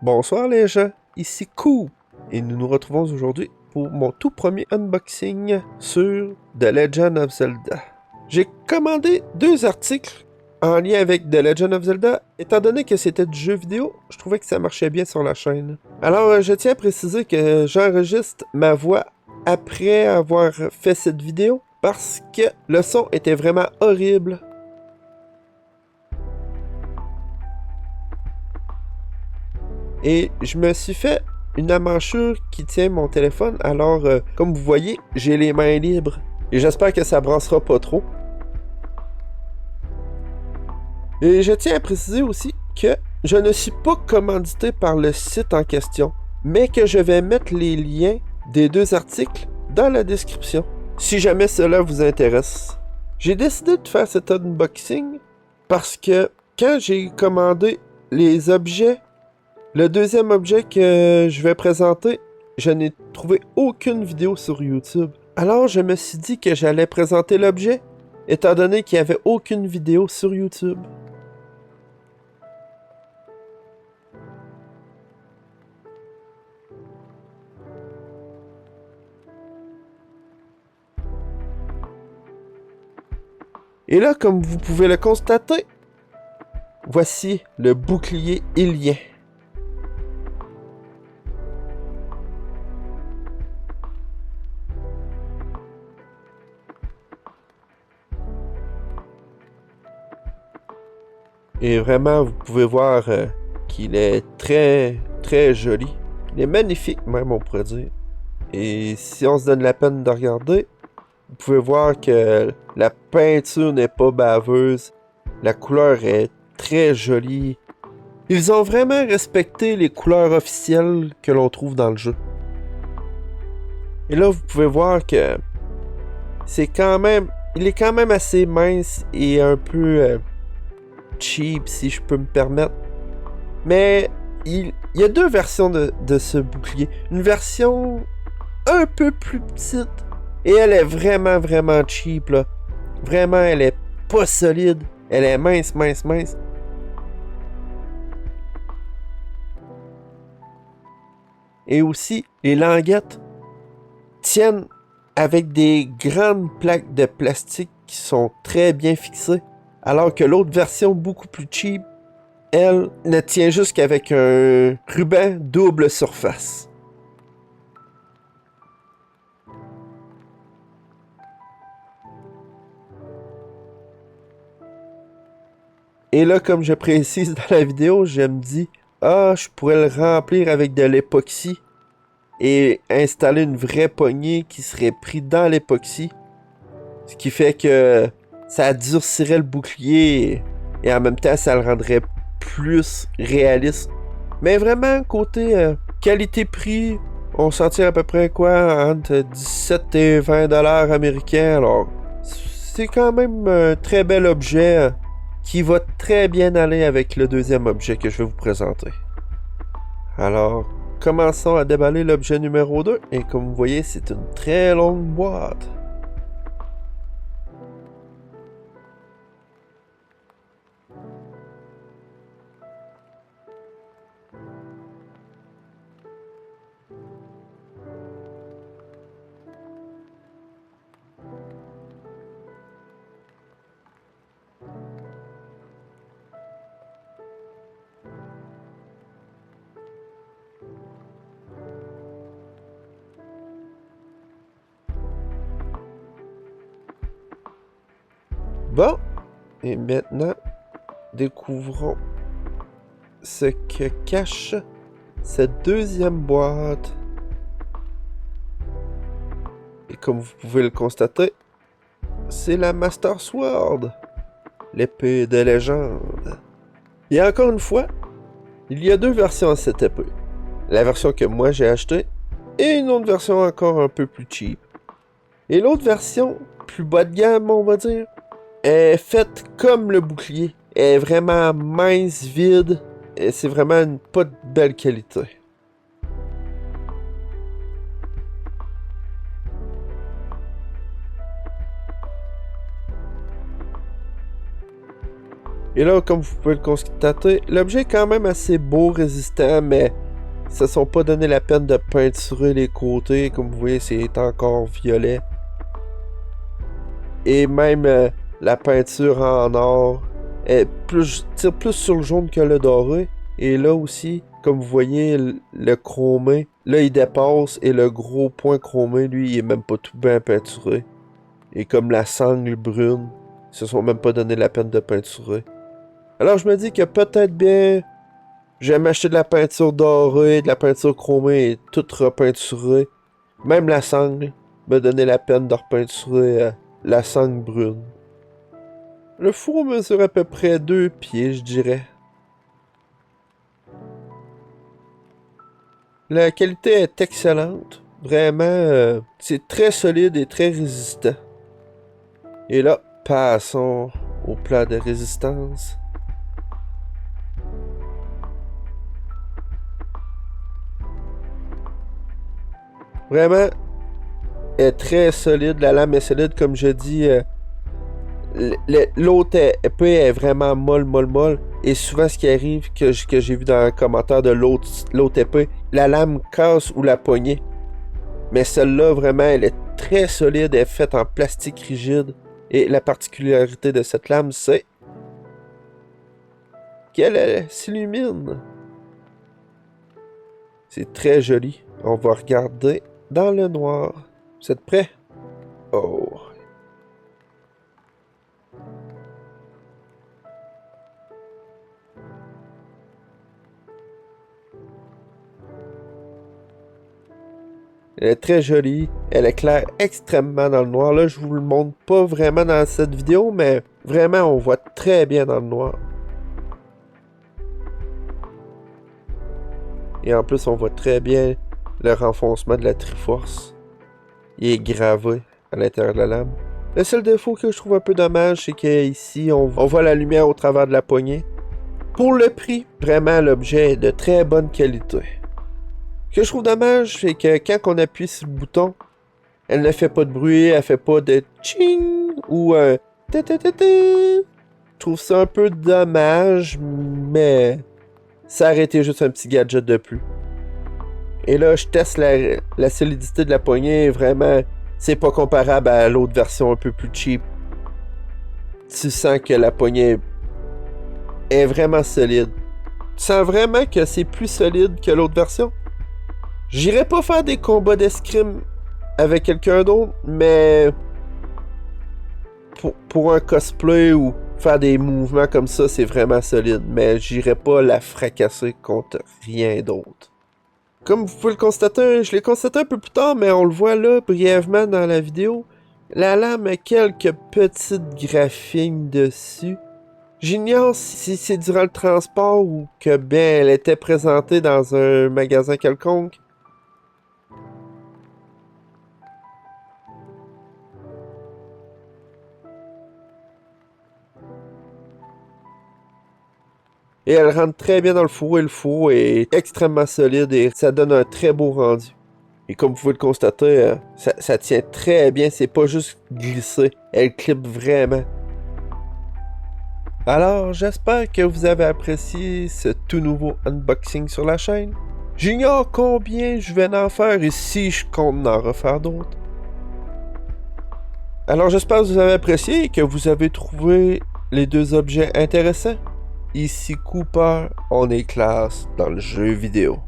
Bonsoir les gens, ici Kou, et nous nous retrouvons aujourd'hui pour mon tout premier unboxing sur The Legend of Zelda. J'ai commandé 2 articles en lien avec The Legend of Zelda, étant donné que c'était du jeu vidéo, je trouvais que ça marchait bien sur la chaîne. Alors je tiens à préciser que j'enregistre ma voix après avoir fait cette vidéo, parce que le son était vraiment horrible. Et je me suis fait une emmanchure qui tient mon téléphone, alors comme vous voyez, j'ai les mains libres. Et j'espère que ça brassera pas trop. Et je tiens à préciser aussi que je ne suis pas commandité par le site en question, mais que je vais mettre les liens des 2 articles dans la description, si jamais cela vous intéresse. J'ai décidé de faire cet unboxing parce que quand j'ai commandé les objets, le deuxième objet que je vais présenter, je n'ai trouvé aucune vidéo sur YouTube. Alors je me suis dit que j'allais présenter l'objet, étant donné qu'il n'y avait aucune vidéo sur YouTube. Et là, comme vous pouvez le constater, voici le bouclier Ilien. Et vraiment, vous pouvez voir qu'il est très, très joli. Il est magnifique même, on pourrait dire. Et si on se donne la peine de regarder, vous pouvez voir que la peinture n'est pas baveuse. La couleur est très jolie. Ils ont vraiment respecté les couleurs officielles que l'on trouve dans le jeu. Et là, vous pouvez voir que c'est quand même... Il est quand même assez mince et un peu cheap, si je peux me permettre. Mais il y a 2 versions de ce bouclier. Une version un peu plus petite. Et elle est vraiment, vraiment cheap, là. Vraiment, elle est pas solide. Elle est mince, mince, mince. Et aussi, les languettes tiennent avec des grandes plaques de plastique qui sont très bien fixées. Alors que l'autre version, beaucoup plus cheap, elle ne tient juste qu'avec un ruban double surface. Et là, comme je précise dans la vidéo, je me dis, ah, je pourrais le remplir avec de l'époxy et installer une vraie poignée qui serait prise dans l'époxy. Ce qui fait que ça durcirait le bouclier et en même temps, ça le rendrait plus réaliste. Mais vraiment, côté qualité-prix, on s'en tire à peu près quoi entre 17 et 20 dollars américains. Alors, c'est quand même un très bel objet qui va très bien aller avec le deuxième objet que je vais vous présenter. Alors, commençons à déballer l'objet numéro 2. Et comme vous voyez, c'est une très longue boîte. Bon, et maintenant, découvrons ce que cache cette deuxième boîte. Et comme vous pouvez le constater, c'est la Master Sword, l'épée de légende. Et encore une fois, il y a 2 versions à cette épée. La version que moi j'ai achetée et une autre version encore un peu plus cheap. Et l'autre version, plus bas de gamme on va dire, est faite comme le bouclier. Elle est vraiment mince, vide, et c'est vraiment pas de belle qualité. Et là, comme vous pouvez le constater, l'objet est quand même assez beau, résistant, mais ils se sont pas donné la peine de peinturer les côtés. Comme vous voyez, c'est encore violet. Et même la peinture en or tire plus sur le jaune que le doré. Et là aussi, comme vous voyez, le chromé, là il dépasse et le gros point chromé, lui, il est même pas tout bien peinturé. Et comme la sangle brune, ils se sont même pas donné la peine de peinturer. Alors je me dis que peut-être bien, je vais m'acheter de la peinture dorée, de la peinture chromée et tout repeinturer. Même la sangle, me donner la peine de repeinturer la sangle brune. Le four mesure à peu près 2 pieds, je dirais. La qualité est excellente. Vraiment, c'est très solide et très résistant. Et là, passons au plat de résistance. Vraiment, est très solide. La lame est solide, comme je dis. L'autre épée est vraiment molle. Et souvent, ce qui arrive, que j'ai vu dans un commentaire de l'autre épée, la lame casse ou la poignée. Mais celle-là, vraiment, elle est très solide. Elle est faite en plastique rigide. Et la particularité de cette lame, c'est qu'elle s'illumine. C'est très joli. On va regarder dans le noir. Vous êtes prêts? Oh. Elle est très jolie. Elle éclaire extrêmement dans le noir. Là, je vous le montre pas vraiment dans cette vidéo, mais vraiment, on voit très bien dans le noir. Et en plus, on voit très bien le renfoncement de la Triforce. Il est gravé à l'intérieur de la lame. Le seul défaut que je trouve un peu dommage, c'est qu'ici, on voit la lumière au travers de la poignée. Pour le prix, vraiment, l'objet est de très bonne qualité. Ce que je trouve dommage, c'est que quand on appuie sur le bouton, elle ne fait pas de bruit, elle fait pas de ching ou un ta-ta-ta-ta. Je trouve ça un peu dommage, mais ça aurait été juste un petit gadget de plus. Et là, je teste la solidité de la poignée, vraiment, c'est pas comparable à l'autre version un peu plus cheap. Tu sens que la poignée est vraiment solide. Tu sens vraiment que c'est plus solide que l'autre version. J'irai pas faire des combats d'escrime avec quelqu'un d'autre, mais pour un cosplay ou faire des mouvements comme ça, c'est vraiment solide. Mais j'irai pas la fracasser contre rien d'autre. Comme vous pouvez le constater, je l'ai constaté un peu plus tard, mais on le voit là brièvement dans la vidéo. La lame a quelques petites graphines dessus. J'ignore si c'est durant le transport ou que bien elle était présentée dans un magasin quelconque. Et elle rentre très bien dans le fourreau et le fourreau est extrêmement solide et ça donne un très beau rendu. Et comme vous pouvez le constater, ça tient très bien, c'est pas juste glissé, elle clip vraiment. Alors, j'espère que vous avez apprécié ce tout nouveau unboxing sur la chaîne. J'ignore combien je vais en faire et si je compte en refaire d'autres. Alors, j'espère que vous avez apprécié et que vous avez trouvé les deux objets intéressants. Ici Cooper, on est classe dans le jeu vidéo.